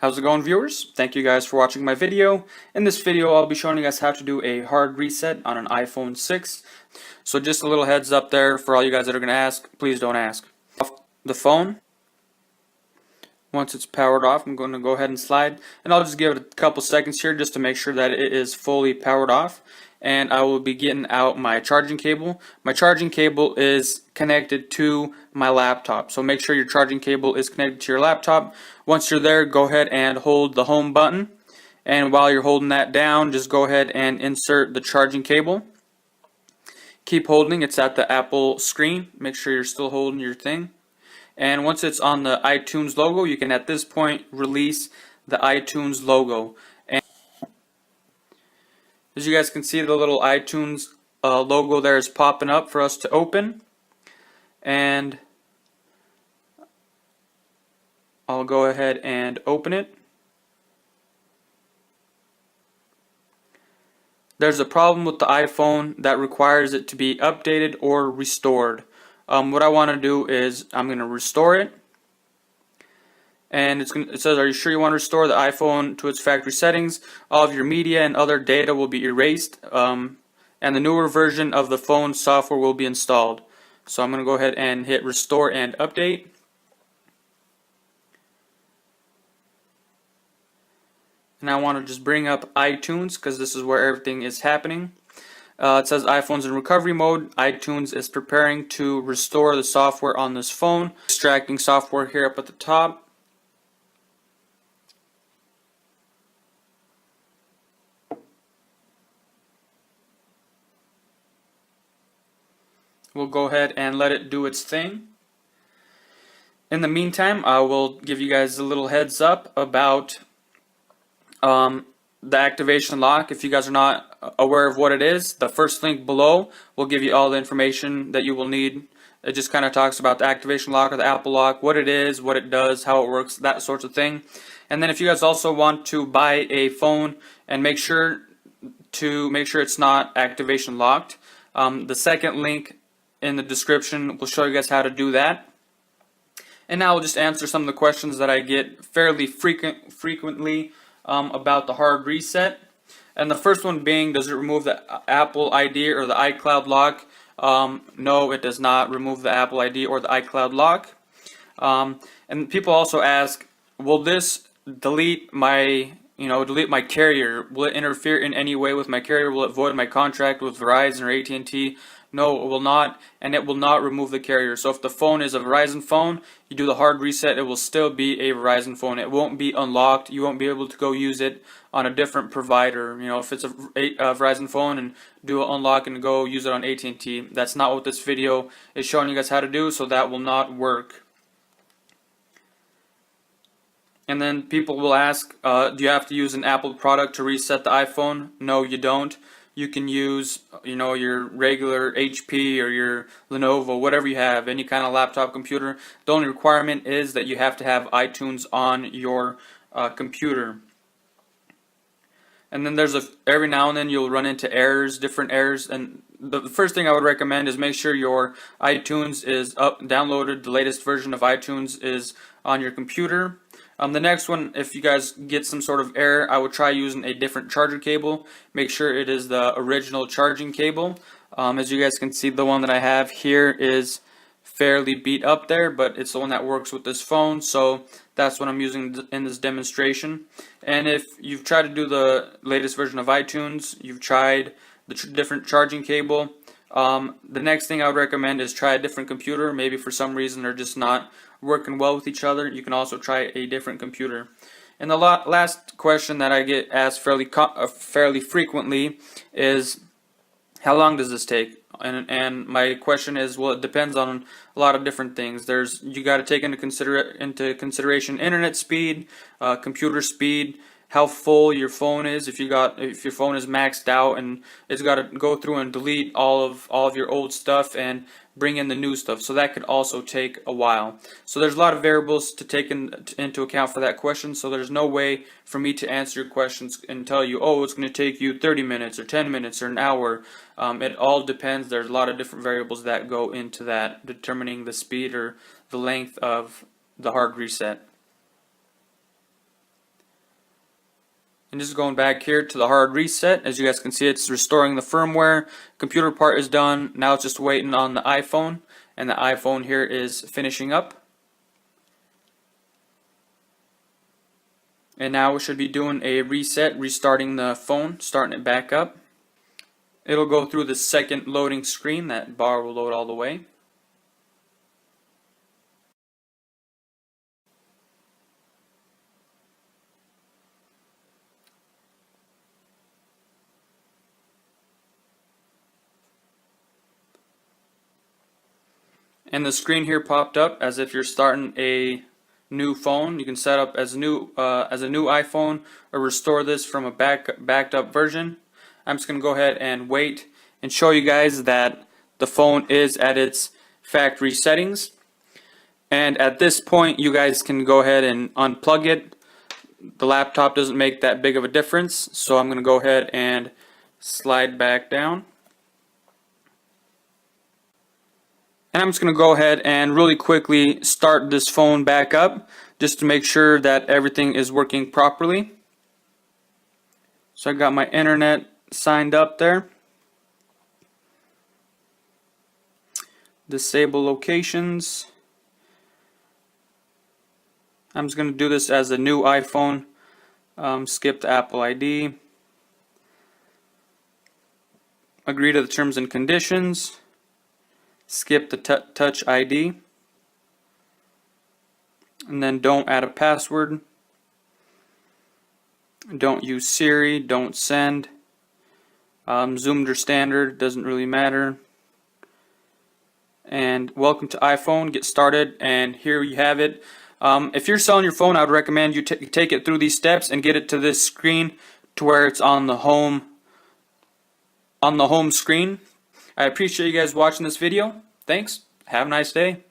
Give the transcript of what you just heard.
How's it going, viewers? Thank you guys for watching my video. In this video I'll be showing you guys how to do a hard reset on an iPhone 6. So just a little heads up there for all you guys that are going to ask, please don't ask. Off the phone. Once it's powered off, I'm going to go ahead and slide, and I'll just give it a couple seconds here just to make sure that it is fully powered off. And I will be getting out my charging cable. My charging cable is connected to my laptop, so make sure your charging cable is connected to your laptop. Once you're there, go ahead and hold the home button, and while you're holding that down, just go ahead and insert the charging cable. Keep holding. It's at the Apple screen. Make sure you're still holding your thing. And once it's on the iTunes logo, you can at this point release the iTunes logo. And as you guys can see, the little iTunes logo there is popping up for us to open. And I'll go ahead and open it. There's a problem with the iPhone that requires it to be updated or restored. What I want to do is I'm going to restore it, and it says, are you sure you want to restore the iPhone to its factory settings? All of your media and other data will be erased, and the newer version of the phone software will be installed. So I'm going to go ahead and hit restore and update. And I want to just bring up iTunes because this is where everything is happening. It says iPhone's in recovery mode. iTunes is preparing to restore the software on this phone. Extracting software here up at the top. We'll go ahead and let it do its thing. In the meantime, I will give you guys a little heads up about the activation lock. If you guys are not aware of what it is, the first link below will give you all the information that you will need. It just kind of talks about the activation lock or the Apple lock, what it is, what it does, how it works, that sort of thing. And then if you guys also want to buy a phone and make sure it's not activation locked, the second link in the description will show you guys how to do that. And now I'll just answer some of the questions that I get fairly frequently about the hard reset. And the first one being, does it remove the Apple ID or the iCloud lock? No, it does not remove the Apple ID or the iCloud lock. And people also ask, will this delete my carrier? Will it interfere in any way with my carrier? Will it void my contract with Verizon or AT&T? No, it will not, and it will not remove the carrier. So if the phone is a Verizon phone, you do the hard reset, it will still be a Verizon phone. It won't be unlocked. You won't be able to go use it on a different provider. You know, if it's a Verizon phone and do an unlock and go use it on AT&T, that's not what this video is showing you guys how to do, so that will not work. And then people will ask, do you have to use an Apple product to reset the iPhone? No, you don't. You can use, your regular HP or your Lenovo, whatever you have, any kind of laptop computer. The only requirement is that you have to have iTunes on your computer. And then every now and then you'll run into different errors. And the first thing I would recommend is make sure your iTunes is downloaded. The latest version of iTunes is on your computer. The next one, if you guys get some sort of error, I would try using a different charger cable. Make sure it is the original charging cable. As you guys can see, the one that I have here is fairly beat up there, but it's the one that works with this phone, so that's what I'm using in this demonstration. And if you've tried to do the latest version of iTunes, you've tried the different charging cable, the next thing I would recommend is try a different computer. Maybe for some reason they're just not working well with each other. You can also try a different computer. And the last question that I get asked fairly frequently is, how long does this take? And my question is, well, it depends on a lot of different things. You got to take into consideration internet speed, computer speed, how full your phone is. If your phone is maxed out and it's got to go through and delete all of your old stuff and bring in the new stuff, so that could also take a while. So there's a lot of variables to take into account for that question. So there's no way for me to answer your questions and tell you, oh, it's going to take you 30 minutes or 10 minutes or an hour. It all depends. There's a lot of different variables that go into that, determining the speed or the length of the hard reset. And just going back here to the hard reset, as you guys can see, it's restoring the firmware. Computer part is done. Now it's just waiting on the iPhone, and the iPhone here is finishing up. And now we should be doing a reset, restarting the phone, starting it back up. It'll go through the second loading screen. That bar will load all the way. And the screen here popped up as if you're starting a new phone. You can set up as a new iPhone or restore this from a backed up version. I'm just going to go ahead and wait and show you guys that the phone is at its factory settings. And at this point, you guys can go ahead and unplug it. The laptop doesn't make that big of a difference, so I'm going to go ahead and slide back down. And I'm just going to go ahead and really quickly start this phone back up just to make sure that everything is working properly. So I got my internet signed up there. Disable locations. I'm just going to do this as a new iPhone. Skip the Apple ID. Agree to the terms and conditions. Skip the Touch ID. And then don't add a password. Don't use Siri. Don't send. Zoomed or standard, doesn't really matter. And welcome to iPhone. Get started, and here you have it. If you're selling your phone, I would recommend you take it through these steps and get it to this screen to where it's on the home screen. I appreciate you guys watching this video. Thanks. Have a nice day.